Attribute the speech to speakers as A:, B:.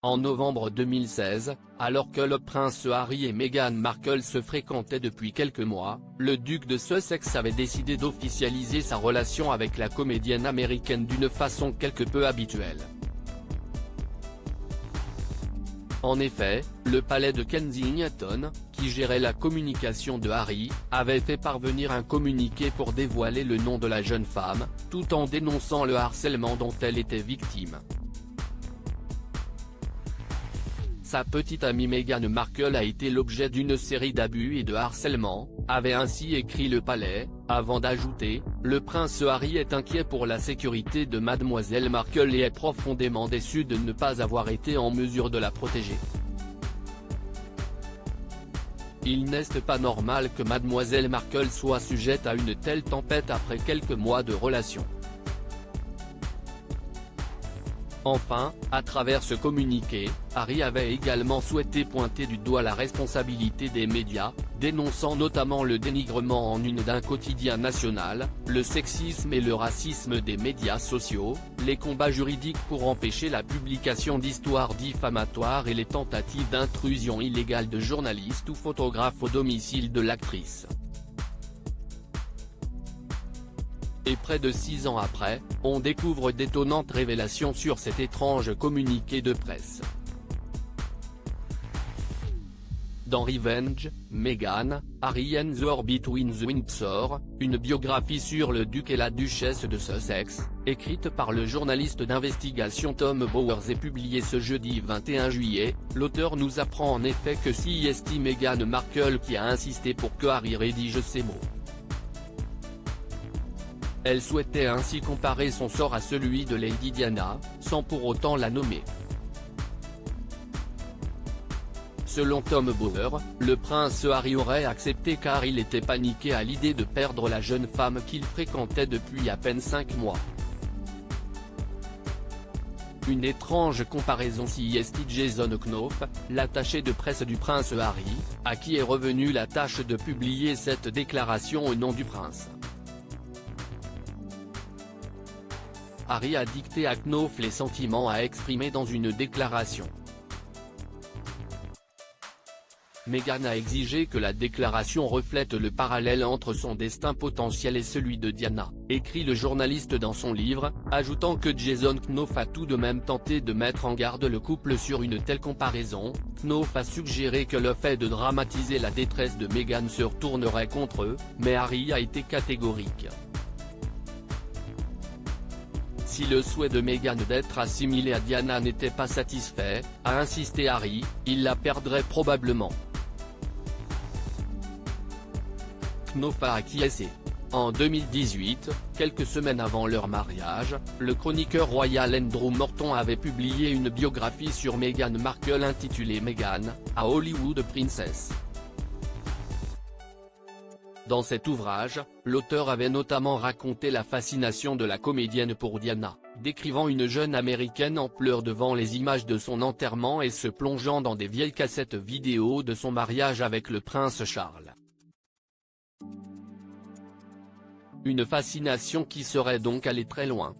A: En novembre 2016, alors que le prince Harry et Meghan Markle se fréquentaient depuis quelques mois, le duc de Sussex avait décidé d'officialiser sa relation avec la comédienne américaine d'une façon quelque peu habituelle. En effet, le palais de Kensington, qui gérait la communication de Harry, avait fait parvenir un communiqué pour dévoiler le nom de la jeune femme, tout en dénonçant le harcèlement dont elle était victime. Sa petite amie Meghan Markle a été l'objet d'une série d'abus et de harcèlement, avait ainsi écrit le palais, avant d'ajouter « Le prince Harry est inquiet pour la sécurité de mademoiselle Markle et est profondément déçu de ne pas avoir été en mesure de la protéger. Il n'est pas normal que mademoiselle Markle soit sujette à une telle tempête après quelques mois de relation. » Enfin, à travers ce communiqué, Harry avait également souhaité pointer du doigt la responsabilité des médias, dénonçant notamment le dénigrement en une d'un quotidien national, le sexisme et le racisme des médias sociaux, les combats juridiques pour empêcher la publication d'histoires diffamatoires et les tentatives d'intrusion illégale de journalistes ou photographes au domicile de l'actrice. Et près de 6 ans après, on découvre d'étonnantes révélations sur cet étrange communiqué de presse. Dans Revenge, Meghan, Harry and the War Between the Windsor, une biographie sur le duc et la duchesse de Sussex, écrite par le journaliste d'investigation Tom Bowers et publiée ce jeudi 21 juillet, l'auteur nous apprend en effet que c'est Meghan Markle qui a insisté pour que Harry rédige ces mots. Elle souhaitait ainsi comparer son sort à celui de Lady Diana, sans pour autant la nommer. Selon Tom Bowers, le prince Harry aurait accepté car il était paniqué à l'idée de perdre la jeune femme qu'il fréquentait depuis à peine 5 mois. Une étrange comparaison si Jason Knopf, l'attaché de presse du prince Harry, à qui est revenue la tâche de publier cette déclaration au nom du prince. Harry a dicté à Knopf les sentiments à exprimer dans une déclaration. Meghan a exigé que la déclaration reflète le parallèle entre son destin potentiel et celui de Diana, écrit le journaliste dans son livre, ajoutant que Jason Knopf a tout de même tenté de mettre en garde le couple sur une telle comparaison. Knopf a suggéré que le fait de dramatiser la détresse de Meghan se retournerait contre eux, mais Harry a été catégorique. Si le souhait de Meghan d'être assimilée à Diana n'était pas satisfait, a insisté Harry, il la perdrait probablement. Knopf a acquiescé. En 2018, quelques semaines avant leur mariage, le chroniqueur royal Andrew Morton avait publié une biographie sur Meghan Markle intitulée Meghan, a Hollywood Princess. Dans cet ouvrage, l'auteur avait notamment raconté la fascination de la comédienne pour Diana, décrivant une jeune américaine en pleurs devant les images de son enterrement et se plongeant dans des vieilles cassettes vidéo de son mariage avec le prince Charles. Une fascination qui serait donc allée très loin.